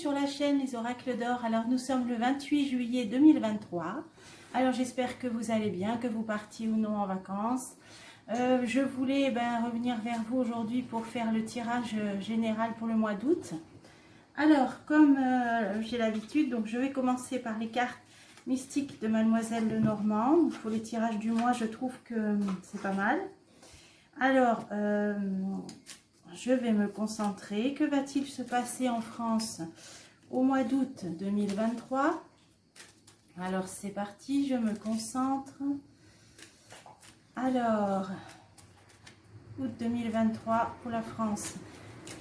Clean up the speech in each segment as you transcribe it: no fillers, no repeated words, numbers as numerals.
sur la chaîne Les Oracles d'Or. Alors nous sommes le 28 juillet 2023. Alors j'espère que vous allez bien, que vous partiez ou non en vacances. Je voulais revenir vers vous aujourd'hui pour faire le tirage général pour le mois d'août. Alors comme j'ai l'habitude, donc je vais commencer par les cartes mystiques de Mademoiselle Lenormand. Pour les tirages du mois, je trouve que c'est pas mal. Alors, je vais me concentrer. Que va-t-il se passer en France au mois d'août 2023? Alors, c'est parti, je me concentre. Alors, août 2023 pour la France.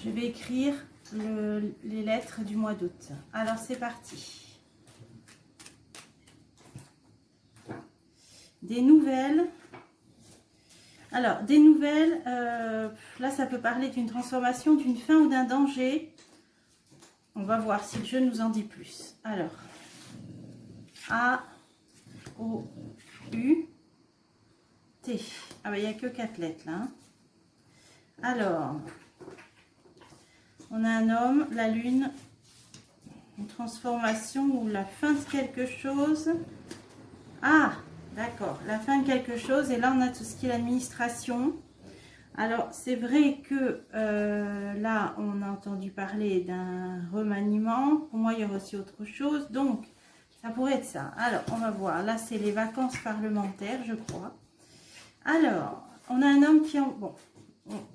Je vais écrire les lettres du mois d'août. Alors, c'est parti. Des nouvelles. Alors, des nouvelles, là, ça peut parler d'une transformation, d'une fin ou d'un danger. On va voir si le jeu nous en dit plus. Alors, A, O, U, T. Ah ben, il n'y a que 4 lettres, là. Hein. Alors, on a un homme, la lune, une transformation ou la fin de quelque chose. Ah, d'accord, la fin de quelque chose. Et là, on a tout ce qui est l'administration. Alors, c'est vrai que là, on a entendu parler d'un remaniement. Pour moi, il y aurait aussi autre chose. Donc, ça pourrait être ça. Alors, on va voir. Là, c'est les vacances parlementaires, je crois. Alors, on a un homme qui... Bon,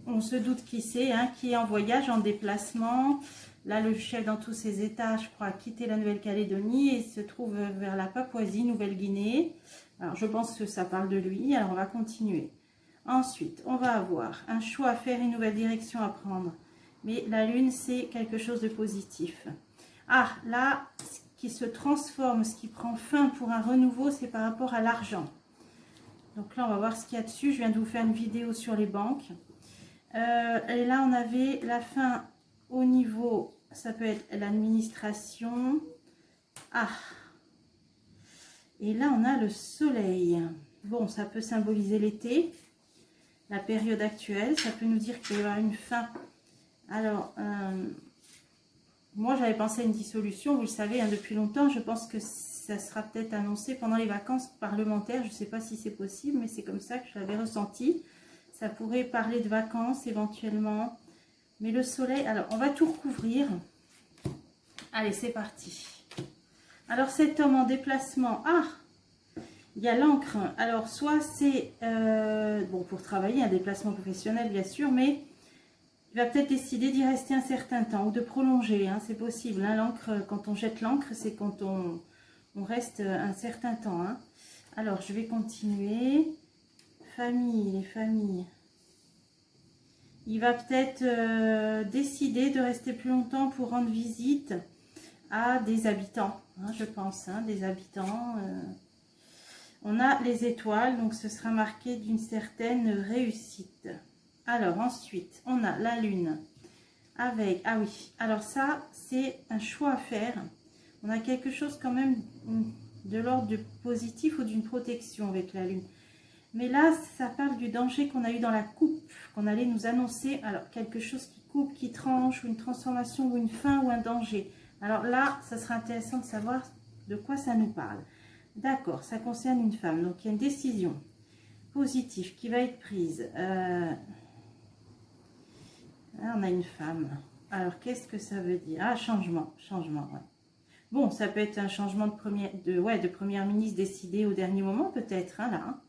on se doute qui c'est, hein, qui est en voyage, en déplacement. Là, le chef dans tous ses états, je crois, a quitté la Nouvelle-Calédonie et se trouve vers la Papouasie, Nouvelle-Guinée. Alors, je pense que ça parle de lui. Alors, on va continuer. Ensuite, on va avoir un choix à faire, une nouvelle direction à prendre. Mais la lune, c'est quelque chose de positif. Ah, là, ce qui se transforme, ce qui prend fin pour un renouveau, c'est par rapport à l'argent. Donc là, on va voir ce qu'il y a dessus. Je viens de vous faire une vidéo sur les banques. Et là, on avait la fin au niveau, ça peut être l'administration. Ah, et là, on a le soleil. Bon, ça peut symboliser l'été. La période actuelle, ça peut nous dire qu'il y aura une fin. Alors, moi j'avais pensé à une dissolution, vous le savez, hein, depuis longtemps. Je pense que ça sera peut-être annoncé pendant les vacances parlementaires. Je ne sais pas si c'est possible, mais c'est comme ça que je l'avais ressenti. Ça pourrait parler de vacances éventuellement. Mais le soleil, alors on va tout recouvrir. Allez, c'est parti. Alors cet homme en déplacement, ah, il y a l'encre. Alors, soit c'est, bon, pour travailler, un déplacement professionnel, bien sûr, mais il va peut-être décider d'y rester un certain temps ou de prolonger, hein, c'est possible. Hein, l'encre, quand on jette l'encre, c'est quand on reste un certain temps. Hein. Alors, je vais continuer. Famille, les familles. Il va peut-être décider de rester plus longtemps pour rendre visite à des habitants, hein, je pense, hein, des habitants... On a les étoiles, donc ce sera marqué d'une certaine réussite. Alors ensuite, on a la lune avec... Ah oui, alors ça, c'est un choix à faire. On a quelque chose quand même de l'ordre du positif ou d'une protection avec la lune. Mais là, ça parle du danger qu'on a eu dans la coupe, qu'on allait nous annoncer. Alors, quelque chose qui coupe, qui tranche, ou une transformation, ou une fin, ou un danger. Alors là, ça sera intéressant de savoir de quoi ça nous parle. D'accord, ça concerne une femme. Donc, il y a une décision positive qui va être prise. Là, on a une femme. Alors, qu'est-ce que ça veut dire? Ah, changement. Changement, ouais. Bon, ça peut être un changement de première ministre décidé au dernier moment, peut-être, hein, là. Hein.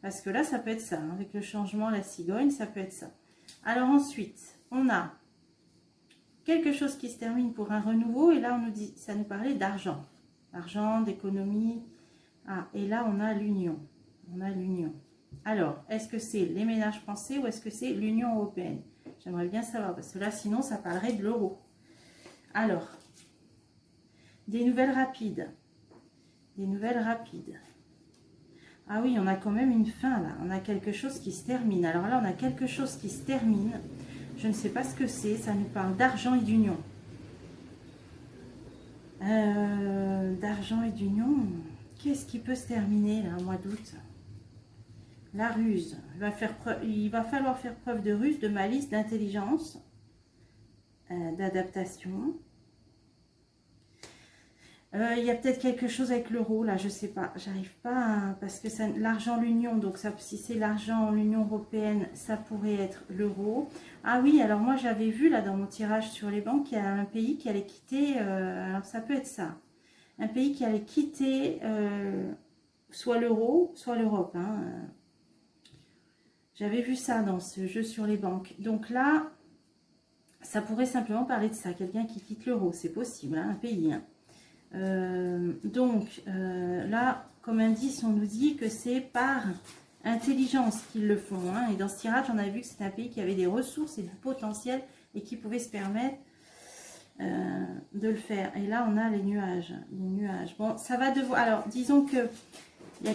Parce que là, ça peut être ça. Hein, avec le changement, la cigogne, ça peut être ça. Alors, ensuite, on a quelque chose qui se termine pour un renouveau. Et là, on nous dit, ça nous parlait d'argent. Argent, d'économie. Ah, et là, on a l'union. On a l'union. Alors, est-ce que c'est les ménages français ou est-ce que c'est l'Union européenne? J'aimerais bien savoir, parce que là, sinon, ça parlerait de l'euro. Alors, des nouvelles rapides. Des nouvelles rapides. Ah oui, on a quand même une fin, là. On a quelque chose qui se termine. Alors là, on a quelque chose qui se termine. Je ne sais pas ce que c'est. Ça nous parle d'argent et d'union. D'argent et d'union, qu'est-ce qui peut se terminer là au mois d'août? La ruse. Il va falloir faire preuve de ruse, de malice, d'intelligence, d'adaptation. Il y a peut-être quelque chose avec l'euro, là, je sais pas. J'arrive pas, parce que l'argent, l'Union, donc ça, si c'est l'argent, l'Union européenne, ça pourrait être l'euro. Ah oui, alors moi, j'avais vu, là, dans mon tirage sur les banques, qu'il y a un pays qui allait quitter, alors ça peut être ça. Un pays qui allait quitter soit l'euro, soit l'Europe. Hein. J'avais vu ça dans ce jeu sur les banques. Donc là, ça pourrait simplement parler de ça. Quelqu'un qui quitte l'euro, c'est possible, hein, un pays. Hein. Là, comme indice, on nous dit que c'est par intelligence qu'ils le font. Hein. Et dans ce tirage, on a vu que c'est un pays qui avait des ressources et du potentiel et qui pouvait se permettre de le faire. Et là, on a les nuages. Les nuages. Bon, ça va devoir... Alors, disons que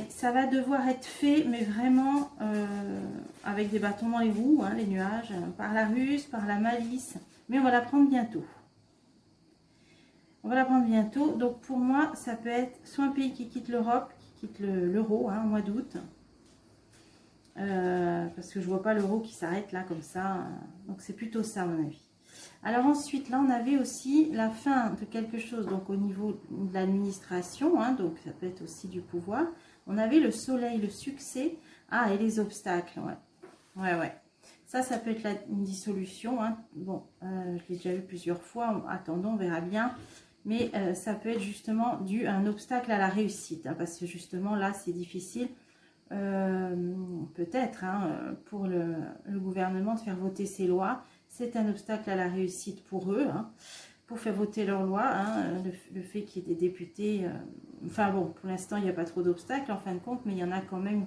ça va devoir être fait, mais vraiment avec des bâtons dans les roues, hein, les nuages, par la ruse, par la malice. Mais on va l'apprendre bientôt. On va l'apprendre bientôt. Donc pour moi, ça peut être soit un pays qui quitte l'Europe, qui quitte l'euro hein, au mois d'août. Parce que je vois pas l'euro qui s'arrête là comme ça. Donc c'est plutôt ça à mon avis. Alors ensuite, là on avait aussi la fin de quelque chose, donc au niveau de l'administration, hein, donc ça peut être aussi du pouvoir. On avait le soleil, le succès, ah et les obstacles, ouais. Ça peut être une dissolution, hein. Bon, je l'ai déjà vu plusieurs fois, attendons, on verra bien. Mais ça peut être justement dû à un obstacle à la réussite, hein, parce que justement là c'est difficile, peut-être hein, pour le gouvernement de faire voter ses lois. C'est un obstacle à la réussite pour eux, hein, pour faire voter leurs lois. Hein, le fait qu'il y ait des députés, enfin bon, pour l'instant il n'y a pas trop d'obstacles en fin de compte, mais il y en a quand même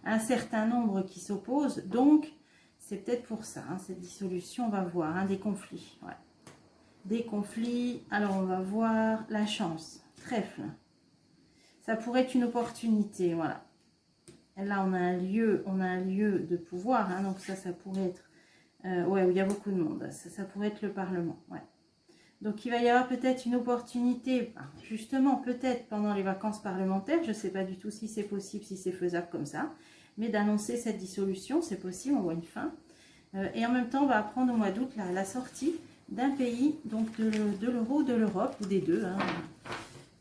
un certain nombre qui s'opposent. Donc c'est peut-être pour ça, hein, cette dissolution, on va voir, hein, des conflits. Ouais. Des conflits, alors on va voir la chance, trèfle. Ça pourrait être une opportunité, voilà. Et là on a un lieu de pouvoir, hein, donc ça pourrait être... ouais, où il y a beaucoup de monde. Ça pourrait être le Parlement. Ouais. Donc, il va y avoir peut-être une opportunité, justement, peut-être pendant les vacances parlementaires. Je ne sais pas du tout si c'est possible, si c'est faisable comme ça. Mais d'annoncer cette dissolution, c'est possible, on voit une fin. Et en même temps, on va apprendre au mois d'août la sortie d'un pays, donc de l'euro, de l'Europe, ou des deux. Hein.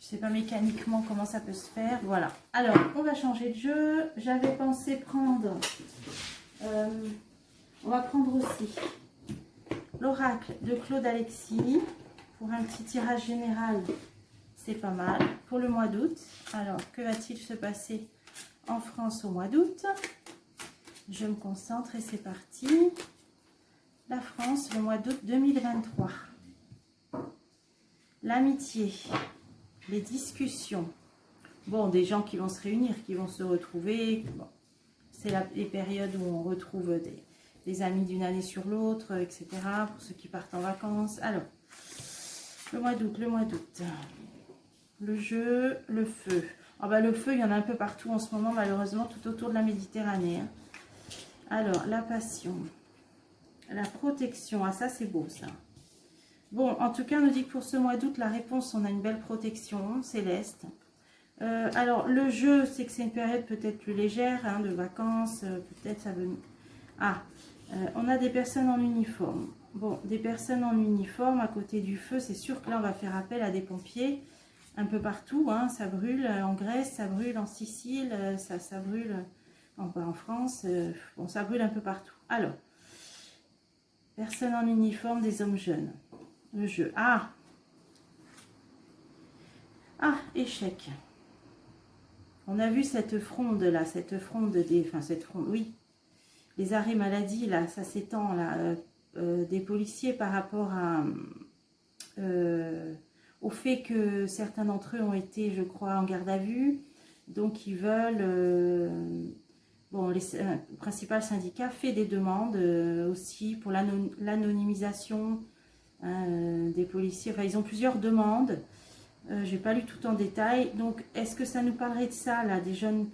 Je ne sais pas mécaniquement comment ça peut se faire. Voilà. Alors, on va changer de jeu. J'avais pensé prendre... on va prendre aussi l'oracle de Claude Alexis pour un petit tirage général. C'est pas mal pour le mois d'août. Alors, que va-t-il se passer en France au mois d'août? Je me concentre et c'est parti. La France, le mois d'août 2023. L'amitié, les discussions. Bon, des gens qui vont se réunir, qui vont se retrouver. Bon, c'est les périodes où on retrouve des amis d'une année sur l'autre, etc. Pour ceux qui partent en vacances. Alors, le mois d'août. Le jeu, le feu. Oh bah, le feu, il y en a un peu partout en ce moment, malheureusement, tout autour de la Méditerranée. Hein. Alors, la passion. La protection. Ah, ça, c'est beau, ça. Bon, en tout cas, on nous dit que pour ce mois d'août, la réponse, on a une belle protection céleste. Alors, le jeu, c'est que c'est une période peut-être plus légère, hein, de vacances. Peut-être ça veut... Ah, on a des personnes en uniforme. Bon, des personnes en uniforme à côté du feu, c'est sûr que là, on va faire appel à des pompiers un peu partout. Hein, ça brûle en Grèce, ça brûle en Sicile, ça brûle en France. Bon, ça brûle un peu partout. Alors, personnes en uniforme, des hommes jeunes. Le jeu. Ah, échec. On a vu cette fronde là, cette fronde, oui. Les arrêts maladie, là, ça s'étend, là, des policiers par rapport au fait que certains d'entre eux ont été, je crois, en garde à vue. Donc, ils veulent... bon, le principal syndicat fait des demandes aussi pour l'anonymisation des policiers. Enfin, ils ont plusieurs demandes. J'ai pas lu tout en détail. Donc, est-ce que ça nous parlerait de ça, là, des hommes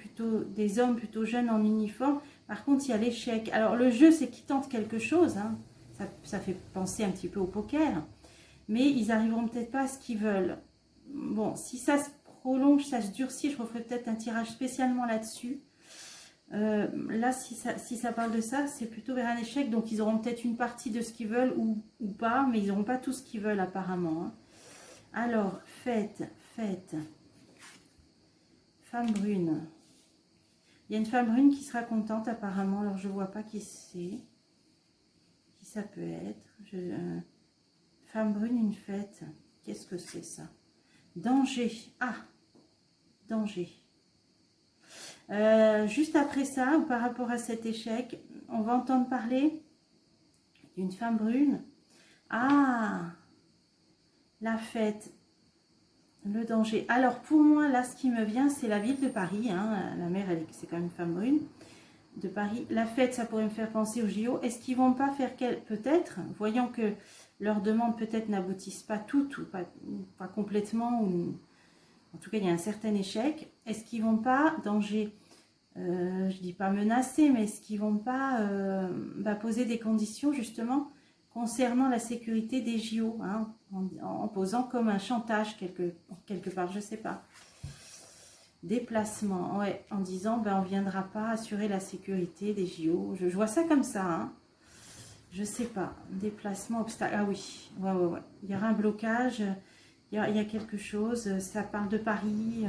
plutôt jeunes en uniforme? Par contre, il y a l'échec. Alors, le jeu, c'est qu'ils tentent quelque chose. Hein. Ça fait penser un petit peu au poker. Mais ils arriveront peut-être pas à ce qu'ils veulent. Bon, si ça se prolonge, ça se durcit, je referai peut-être un tirage spécialement là-dessus. Là, si ça parle de ça, c'est plutôt vers un échec. Donc, ils auront peut-être une partie de ce qu'ils veulent ou pas. Mais ils n'auront pas tout ce qu'ils veulent apparemment. Hein. Alors, fête. fait. Femme brune. Il y a une femme brune qui sera contente apparemment. Alors je vois pas qui c'est. Qui ça peut être. Femme brune, une fête. Qu'est-ce que c'est ça? Danger. Ah, danger. Juste après ça, ou par rapport à cet échec, on va entendre parler d'une femme brune. Ah, la fête, le danger. Alors pour moi, là, ce qui me vient, c'est la ville de Paris. Hein. La mère, c'est quand même une femme brune de Paris. La fête, ça pourrait me faire penser aux JO. Est-ce qu'ils vont pas faire peut-être, voyant que leurs demandes peut-être n'aboutissent pas toutes, ou pas complètement, ou en tout cas, il y a un certain échec. Est-ce qu'ils vont pas, danger, je dis pas menacer, mais est-ce qu'ils vont pas poser des conditions justement concernant la sécurité des JO, hein, en posant comme un chantage quelque part, je sais pas. Déplacement, ouais, en disant on viendra pas assurer la sécurité des JO. Je vois ça comme ça, hein. Je sais pas. Déplacement, obstacle. Ah oui, ouais. Il y aura un blocage. Il y a quelque chose, ça parle de Paris.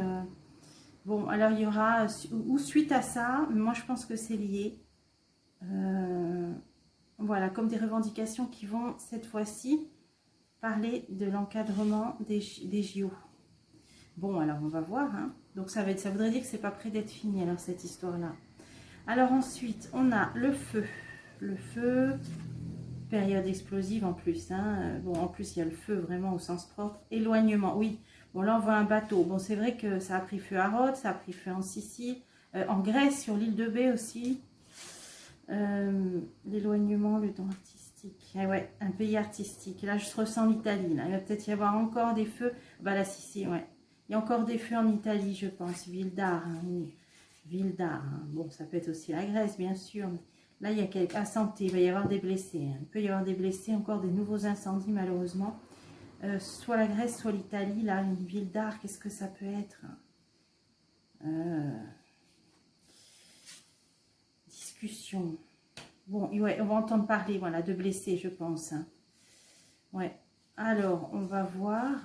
Bon, alors il y aura, ou suite à ça, moi je pense que c'est lié. Voilà, comme des revendications qui vont cette fois-ci parler de l'encadrement des JO. Bon, alors on va voir. Hein. Donc ça voudrait dire que c'est pas près d'être fini, alors cette histoire-là. Alors ensuite, on a le feu. Le feu, période explosive en plus. Hein. Bon, en plus, il y a le feu vraiment au sens propre. Éloignement, oui. Bon, là, on voit un bateau. Bon, c'est vrai que ça a pris feu à Rhodes, ça a pris feu en Sicile, en Grèce, sur l'île de Bé aussi. L'éloignement, le don artistique. Ah ouais, un pays artistique. Là, je ressens l'Italie. Il va peut-être y avoir encore des feux. Bah, la Sicile, ouais. Il y a encore des feux en Italie, je pense. Ville d'art, hein, oui. Ville d'art. Hein. Bon, ça peut être aussi la Grèce, bien sûr. Là, il y a quelques... À Santé, il va y avoir des blessés. Hein. Il peut y avoir des blessés, encore des nouveaux incendies, malheureusement. Soit la Grèce, soit l'Italie. Là, une ville d'art, qu'est-ce que ça peut être? Discussion. Bon, ouais, on va entendre parler, voilà, de blessés, je pense. Hein. Ouais. Alors, on va voir.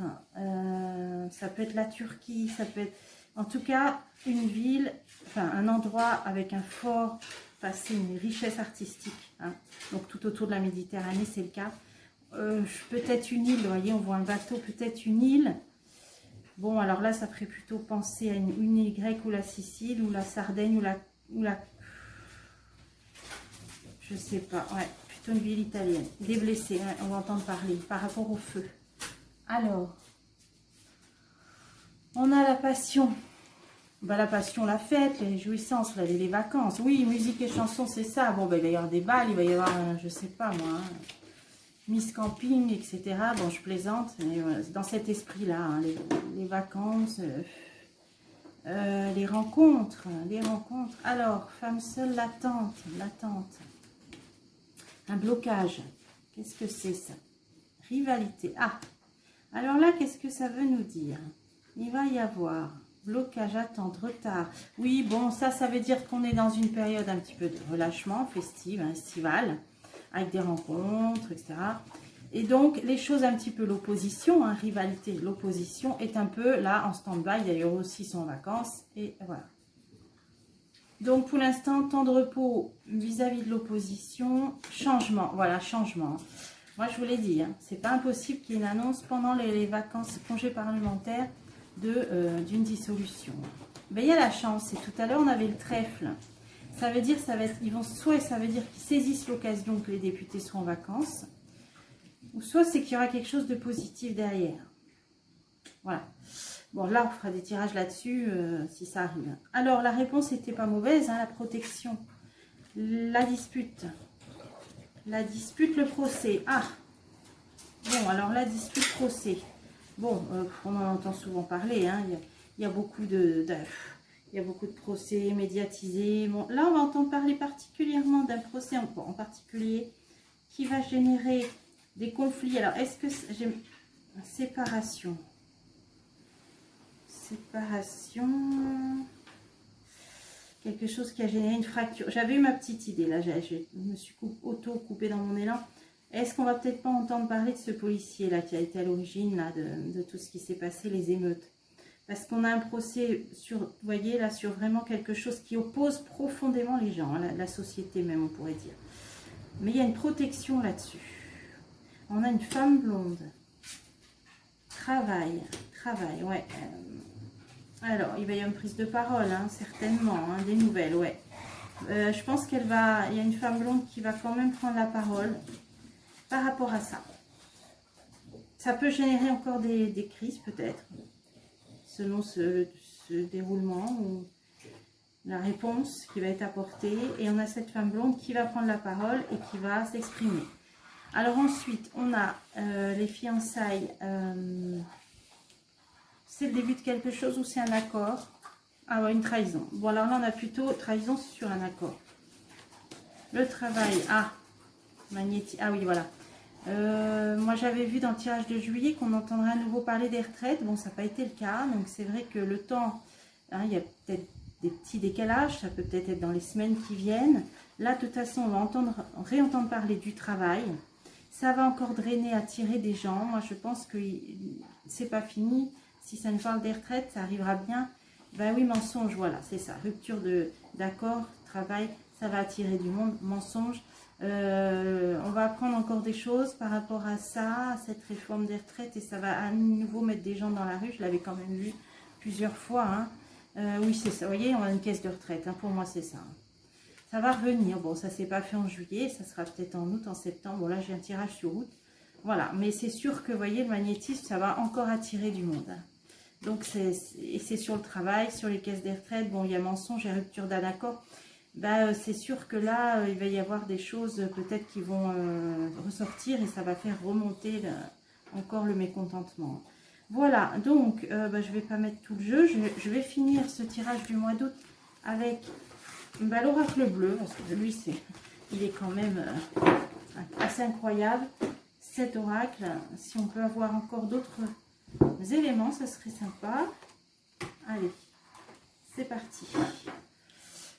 Ça peut être la Turquie, ça peut être... En tout cas, une ville, enfin, un endroit avec un fort passé, une richesse artistique. Hein. Donc, tout autour de la Méditerranée, c'est le cas. Peut-être une île, vous voyez, on voit un bateau, peut-être une île. Bon, alors là, ça ferait plutôt penser à une île grecque ou la Sicile, ou la Sardaigne, ou la je sais pas, ouais, plutôt une ville italienne. Des blessés, ouais, on va entendre parler par rapport au feu. Alors, on a la passion. Bah, la passion, la fête, les jouissances, les vacances. Oui, musique et chansons, c'est ça. Bon, bah, il va y avoir des balles, il va y avoir, je sais pas moi, Miss Camping, etc. Bon, je plaisante, mais dans cet esprit-là, hein, les vacances, les rencontres. Alors, femme seule, l'attente. Un blocage. Qu'est-ce que c'est ça? Rivalité. Ah, alors là, qu'est-ce que ça veut nous dire? Il va y avoir blocage, attente, retard. Oui, bon, ça veut dire qu'on est dans une période un petit peu de relâchement, festive, hein, estivale, avec des rencontres, etc. Et donc, les choses un petit peu, l'opposition, hein, rivalité, l'opposition est un peu là en stand-by. D'ailleurs, aussi sont en vacances. Et voilà. Donc, pour l'instant, temps de repos vis-à-vis de l'opposition, changement. Voilà, changement. Moi, je vous l'ai dit, hein, c'est pas impossible qu'il y ait une annonce pendant les vacances, congés parlementaires d'une dissolution. Ben, il y a la chance. Et tout à l'heure, on avait le trèfle. Ça veut dire, ça veut dire qu'ils saisissent l'occasion que les députés sont en vacances. Ou soit c'est qu'il y aura quelque chose de positif derrière. Voilà. Bon, là, on fera des tirages là-dessus, si ça arrive. Alors, la réponse n'était pas mauvaise, hein, la protection. La dispute. Le procès. Ah. Bon, alors, la dispute, procès. Bon, on en entend souvent parler, hein. Il y a beaucoup de procès médiatisés. Bon, là, on va entendre parler particulièrement d'un procès en particulier qui va générer des conflits. Alors, est-ce que j'ai... Séparation. Quelque chose qui a généré une fracture. J'avais eu ma petite idée, là, je me suis auto-coupée dans mon élan. Est-ce qu'on va peut-être pas entendre parler de ce policier, là, qui a été à l'origine, là, de tout ce qui s'est passé, les émeutes? Parce qu'on a un procès sur, vous voyez, là, sur vraiment quelque chose qui oppose profondément les gens, hein, la société même, on pourrait dire. Mais il y a une protection là-dessus. On a une femme blonde. Travail, ouais. Alors, il va y avoir une prise de parole, hein, certainement, hein, des nouvelles, ouais. Je pense qu'elle va, il y a une femme blonde qui va quand même prendre la parole par rapport à ça. Ça peut générer encore des crises, peut-être, selon ce déroulement ou la réponse qui va être apportée. Et on a cette femme blonde qui va prendre la parole et qui va s'exprimer. Alors ensuite, on a les fiançailles. C'est le début de quelque chose ou c'est un accord? Ah ouais, une trahison. Bon, alors là, on a plutôt trahison sur un accord. Le travail. Ah, magnétique. Ah oui, voilà. Moi, j'avais vu dans le tirage de juillet qu'on entendrait à nouveau parler des retraites. Bon, ça n'a pas été le cas. Donc, c'est vrai que le temps, hein, il y a peut-être des petits décalages. Ça peut peut-être être dans les semaines qui viennent. Là, de toute façon, on va réentendre parler du travail. Ça va encore drainer, attirer des gens. Moi, je pense que c'est pas fini. Si ça nous parle des retraites, ça arrivera bien. Ben oui, mensonge, voilà, c'est ça. Rupture d'accord, travail, ça va attirer du monde. Mensonge. On va apprendre encore des choses par rapport à ça, à cette réforme des retraites. Et ça va à nouveau mettre des gens dans la rue. Je l'avais quand même vu plusieurs fois. Hein. Oui, c'est ça. Vous voyez, on a une caisse de retraite. Hein. Pour moi, c'est ça. Ça va revenir. Bon, ça ne s'est pas fait en juillet. Ça sera peut-être en août, en septembre. Bon, là, j'ai un tirage sur août. Voilà. Mais c'est sûr que, vous voyez, le magnétisme, ça va encore attirer du monde. Donc, c'est sur le travail, sur les caisses des retraites. Bon, il y a mensonge et rupture d'un accord. Ben, c'est sûr que là, il va y avoir des choses peut-être qui vont ressortir et ça va faire remonter encore le mécontentement. Voilà, donc, je ne vais pas mettre tout le jeu. Je vais finir ce tirage du mois d'août avec l'oracle bleu, parce que lui, il est quand même assez incroyable, cet oracle. Si on peut avoir encore d'autres éléments, ça serait sympa. Allez, c'est parti.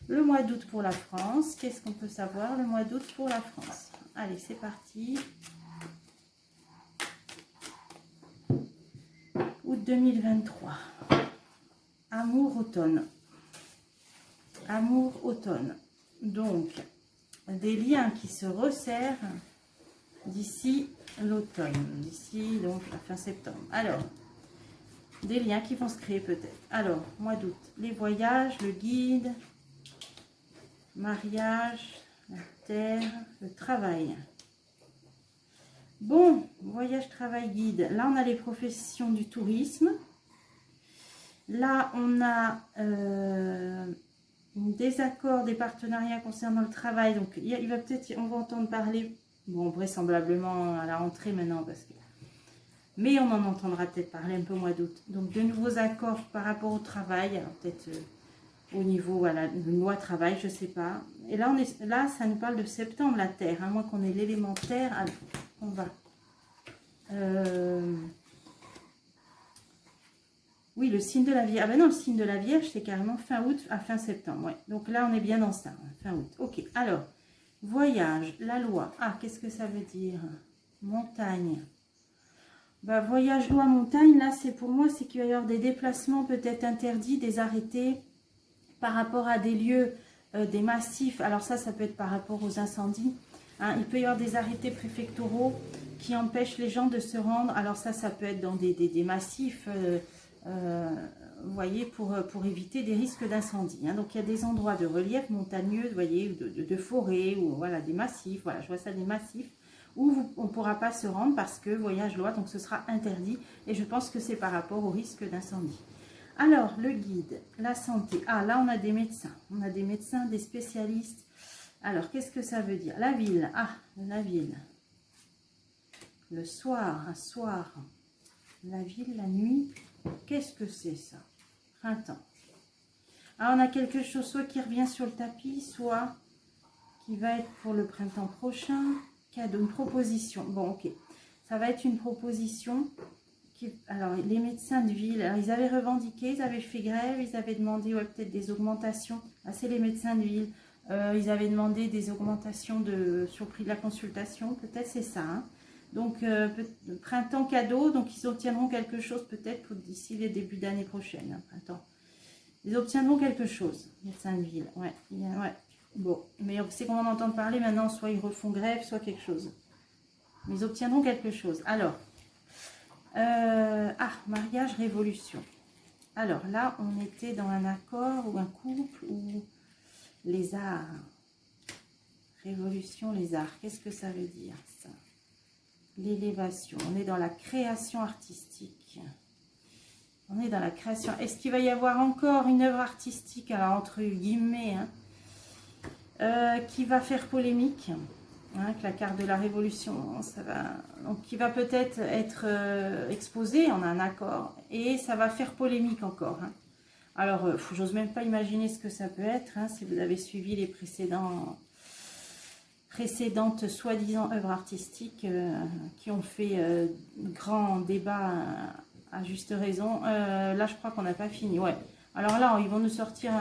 Le mois d'août pour la France. Qu'est-ce qu'on peut savoir le mois d'août pour la France? Allez, c'est parti. Août 2023. Amour automne. Amour automne. Donc, des liens qui se resserrent d'ici l'automne. D'ici, donc, la fin septembre. Alors, des liens qui vont se créer peut-être. Alors, mois d'août. Les voyages, le guide, mariage, la terre, le travail. Bon, voyage, travail, guide. Là, on a les professions du tourisme. Là, on a des accords, des partenariats concernant le travail. Donc, il va peut-être, on va entendre parler, bon, vraisemblablement à la rentrée maintenant, parce que, mais on en entendra peut-être parler un peu au mois d'août. Donc, de nouveaux accords par rapport au travail, peut-être au niveau, voilà, de loi travail, je sais pas. Et là, ça nous parle de septembre, la terre, à moins qu'on ait l'élémentaire. Alors, on va... oui, le signe de la Vierge. Ah ben non, le signe de la Vierge, c'est carrément fin août à fin septembre. Ouais. Donc là, on est bien dans ça, fin août. Ok, alors, voyage, la loi. Ah, qu'est-ce que ça veut dire? Montagne. Bah, voyage, loi, montagne, là, c'est pour moi, c'est qu'il va y avoir des déplacements peut-être interdits, des arrêtés par rapport à des lieux, des massifs. Alors ça peut être par rapport aux incendies. Hein. Il peut y avoir des arrêtés préfectoraux qui empêchent les gens de se rendre. Alors ça peut être dans des massifs, vous voyez, pour éviter des risques d'incendie. Hein. Donc il y a des endroits de relief montagneux, vous voyez, de forêt, ou voilà, des massifs. Voilà, je vois ça, des massifs où on ne pourra pas se rendre parce que voyage loi, donc ce sera interdit. Et je pense que c'est par rapport au risque d'incendie. Alors, le guide, la santé. Ah, là, on a des médecins. On a des médecins, des spécialistes. Alors, qu'est-ce que ça veut dire? La ville. Ah, la ville. Le soir, un soir. La ville, la nuit. Qu'est-ce que c'est ça? Printemps. Ah, on a quelque chose soit qui revient sur le tapis, soit qui va être pour le printemps prochain. Cadeau, une proposition. Bon, ok. Ça va être une proposition. Alors, les médecins de ville, alors, ils avaient revendiqué, ils avaient fait grève, ils avaient demandé peut-être des augmentations. Ah, c'est les médecins de ville. Ils avaient demandé des augmentations sur le prix de la consultation. Peut-être c'est ça. Hein. Donc, printemps cadeau, donc ils obtiendront quelque chose peut-être d'ici les débuts d'année prochaine, hein, printemps. Ils obtiendront quelque chose, médecin de ville, ouais, ouais. Bon, mais c'est qu'on en entend parler maintenant, soit ils refont grève, soit quelque chose. Mais ils obtiendront quelque chose. Alors, mariage, révolution. Alors là, on était dans un accord ou un couple ou les arts. Révolution, les arts. Qu'est-ce que ça veut dire, ça? L'élévation. On est dans la création artistique. On est dans la création. Est-ce qu'il va y avoir encore une œuvre artistique, alors entre guillemets, hein, qui va faire polémique, hein, que la carte de la révolution, ça va, donc qui va peut-être être, exposée, on a un accord, et ça va faire polémique encore. Hein. Alors, j'ose même pas imaginer ce que ça peut être, hein, si vous avez suivi les précédentes soi-disant œuvres artistiques qui ont fait grand débat à juste raison. Là, je crois qu'on n'a pas fini. Ouais. Alors là, ils vont nous sortir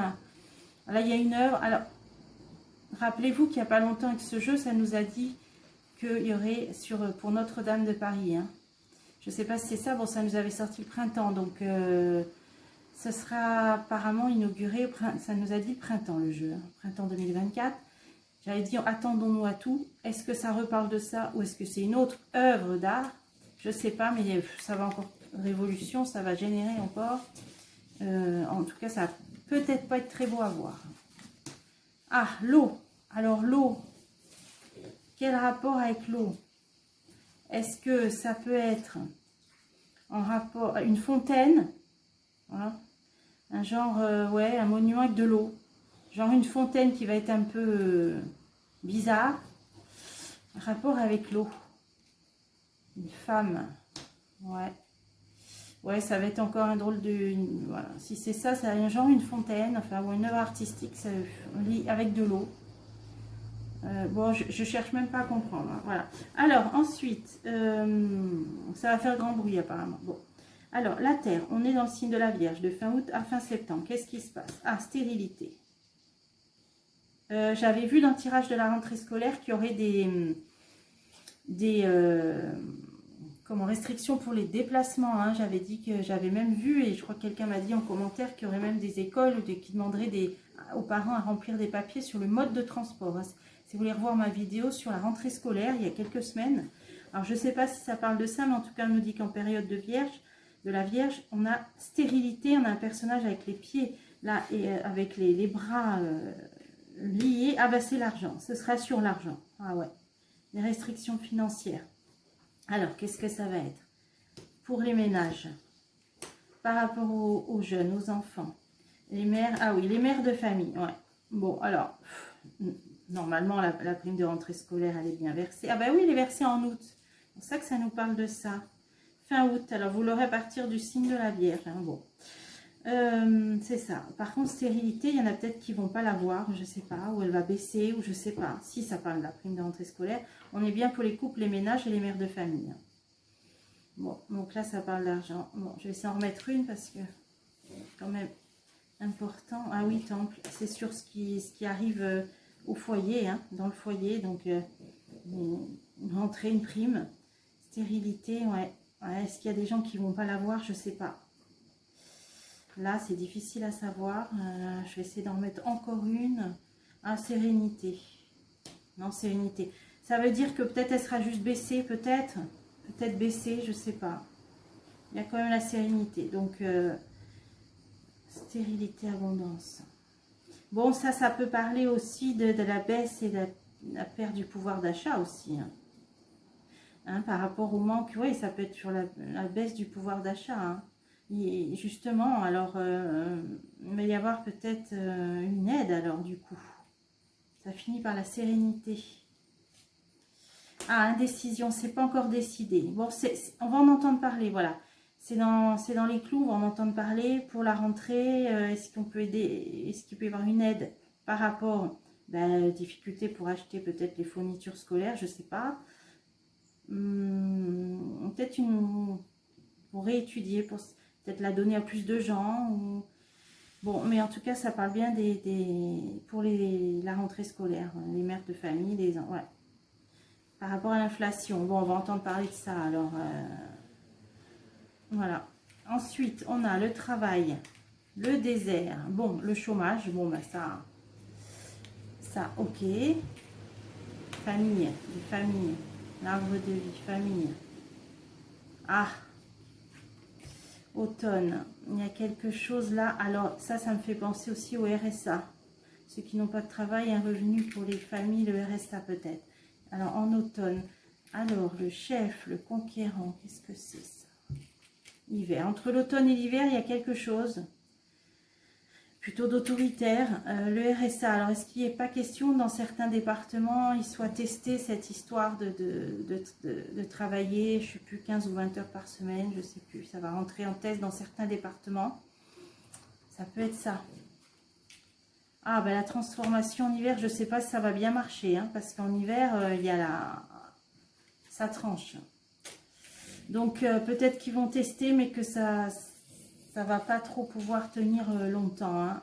Là, il y a une œuvre. Alors, rappelez-vous qu'il n'y a pas longtemps avec ce jeu, ça nous a dit qu'il y aurait pour Notre-Dame de Paris. Hein. Je ne sais pas si c'est ça. Bon, ça nous avait sorti le printemps. Donc, ce sera apparemment inauguré. Ça nous a dit le printemps, le jeu. Hein, printemps 2024. J'avais dit, attendons-nous à tout. Est-ce que ça reparle de ça ou est-ce que c'est une autre œuvre d'art? Je ne sais pas, mais ça va encore, révolution, ça va générer encore. En tout cas, ça va peut-être pas être très beau à voir. Ah, l'eau. Alors, l'eau. Quel rapport avec l'eau? Est-ce que ça peut être en rapport à une fontaine? Voilà. Un genre, ouais, un monument avec de l'eau. Genre une fontaine qui va être un peu bizarre. Rapport avec l'eau. Une femme. Ouais. Ouais, ça va être encore un drôle de... Voilà. Si c'est ça, c'est un genre une fontaine, enfin, ou une œuvre artistique ça, avec de l'eau. Bon, je cherche même pas à comprendre. Hein, voilà. Alors, ensuite, ça va faire grand bruit apparemment. Bon. Alors, la Terre, on est dans le signe de la Vierge, de fin août à fin septembre. Qu'est-ce qui se passe? Ah, stérilité. J'avais vu dans le tirage de la rentrée scolaire qu'il y aurait des restrictions pour les déplacements. Hein. J'avais dit que j'avais même vu, et je crois que quelqu'un m'a dit en commentaire qu'il y aurait même des écoles qui demanderaient aux parents à remplir des papiers sur le mode de transport. Hein. Si vous voulez revoir ma vidéo sur la rentrée scolaire, il y a quelques semaines. Alors, je ne sais pas si ça parle de ça, mais en tout cas, on nous dit qu'en période de la Vierge, on a stérilité, on a un personnage avec les pieds là et avec les bras liés. Ah bah c'est l'argent, ce sera sur l'argent. Ah ouais, les restrictions financières. Alors, qu'est-ce que ça va être? Pour les ménages, par rapport aux jeunes, aux enfants, les mères, ah oui, les mères de famille, ouais. Bon, alors, normalement, la prime de rentrée scolaire, elle est bien versée. Ah bah oui, elle est versée en août. C'est pour ça que ça nous parle de ça. Fin août, alors vous l'aurez à partir du signe de la Vierge. Hein, bon, c'est ça. Par contre, stérilité, il y en a peut-être qui ne vont pas l'avoir, je ne sais pas, ou elle va baisser, ou je ne sais pas. Si ça parle de la prime de rentrée scolaire, on est bien pour les couples, les ménages et les mères de famille. Bon, donc là, ça parle d'argent. Bon, je vais essayer d'en remettre une parce que quand même important. Ah oui, temple, c'est sur ce qui arrive au foyer, hein, dans le foyer. Donc, une rentrée, une prime, stérilité, ouais. Ouais, est-ce qu'il y a des gens qui ne vont pas l'avoir? Je ne sais pas. Là, c'est difficile à savoir. Je vais essayer d'en remettre encore une. Ah, sérénité. Non, sérénité. Ça veut dire que peut-être elle sera juste baissée, peut-être. Peut-être baissée, je ne sais pas. Il y a quand même la sérénité. Donc, stérilité, abondance. Bon, ça peut parler aussi de la baisse et de la perte du pouvoir d'achat aussi. Hein. Hein, par rapport au manque, oui, ça peut être sur la baisse du pouvoir d'achat. Hein. Et justement, alors, il va y avoir peut-être une aide alors du coup. Ça finit par la sérénité. Ah, indécision, c'est pas encore décidé. Bon, on va en entendre parler, voilà. C'est dans les clous, on va en entendre parler. Pour la rentrée, est-ce qu'on peut aider? Est-ce qu'il peut y avoir une aide par rapport aux difficultés pour acheter peut-être les fournitures scolaires, je sais pas. Peut-être pour réétudier, pour peut-être la donner à plus de gens. Ou... Bon, mais en tout cas, ça parle bien pour la rentrée scolaire, les mères de famille, ouais. par rapport à l'inflation. Bon, on va entendre parler de ça, alors voilà. Ensuite, on a le travail, le désert, bon, le chômage, bon, ben ça, ok. Famille, les familles, l'arbre de vie, famille. Ah, automne, il y a quelque chose là. Alors, ça me fait penser aussi au RSA. Ceux qui n'ont pas de travail, un revenu pour les familles, le RSA peut-être. Alors, en automne, alors, le chef, le conquérant, qu'est-ce que c'est ça? Hiver. Entre l'automne et l'hiver, il y a quelque chose plutôt d'autoritaire. Le RSA, alors est-ce qu'il n'est pas question dans certains départements, il soit testé cette histoire de travailler, je ne sais plus, 15 ou 20 heures par semaine, je ne sais plus, ça va rentrer en test dans certains départements. Ça peut être ça. Ah, ben la transformation en hiver, je ne sais pas si ça va bien marcher, hein, parce qu'en hiver, il y a ça tranche. Donc, peut-être qu'ils vont tester, mais que ça va pas trop pouvoir tenir longtemps, hein,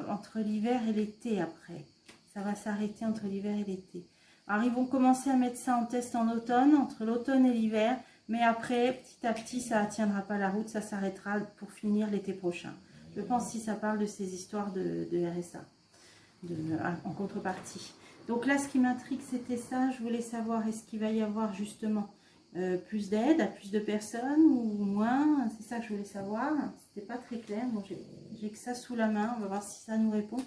entre l'hiver et l'été après. Ça va s'arrêter entre l'hiver et l'été. Alors, ils vont commencer à mettre ça en test en automne, entre l'automne et l'hiver, mais après, petit à petit, ça ne tiendra pas la route, ça s'arrêtera pour finir l'été prochain. Je pense si ça parle de ces histoires de RSA, en contrepartie. Donc là, ce qui m'intrigue, c'était ça. Je voulais savoir, est-ce qu'il va y avoir justement plus d'aide à plus de personnes ou moins? C'est ça que je voulais savoir. C'était pas très clair. Bon, j'ai que ça sous la main. On va voir si ça nous répond.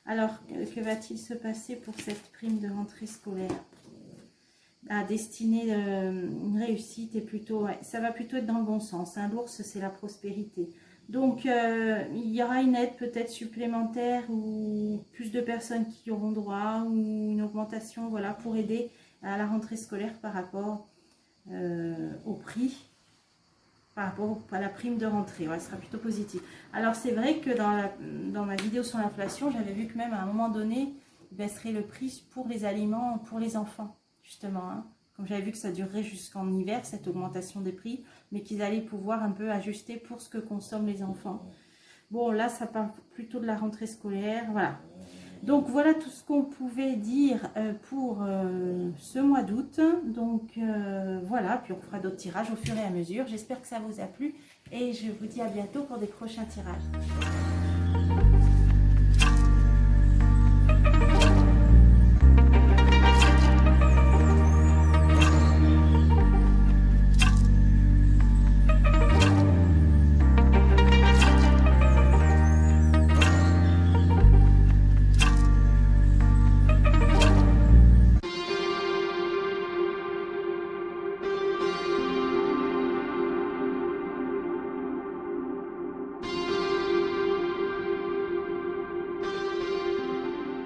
Alors, que va-t-il se passer pour cette prime de rentrée scolaire à destinée une réussite et plutôt, ouais, ça va plutôt être dans le bon sens. Hein. L'ours, c'est la prospérité. Donc, il y aura une aide peut-être supplémentaire ou plus de personnes qui auront droit ou une augmentation, voilà, pour aider à la rentrée scolaire par rapport au prix, par rapport à la prime de rentrée. Ouais, ce sera plutôt positif. Alors, c'est vrai que dans ma vidéo sur l'inflation, j'avais vu que même à un moment donné, il baisserait le prix pour les aliments pour les enfants, justement. Hein. Comme j'avais vu que ça durerait jusqu'en hiver, cette augmentation des prix, mais qu'ils allaient pouvoir un peu ajuster pour ce que consomment les enfants. Bon, là, ça parle plutôt de la rentrée scolaire, voilà. Donc, voilà tout ce qu'on pouvait dire pour ce mois d'août. Donc, voilà, puis on fera d'autres tirages au fur et à mesure. J'espère que ça vous a plu et je vous dis à bientôt pour des prochains tirages.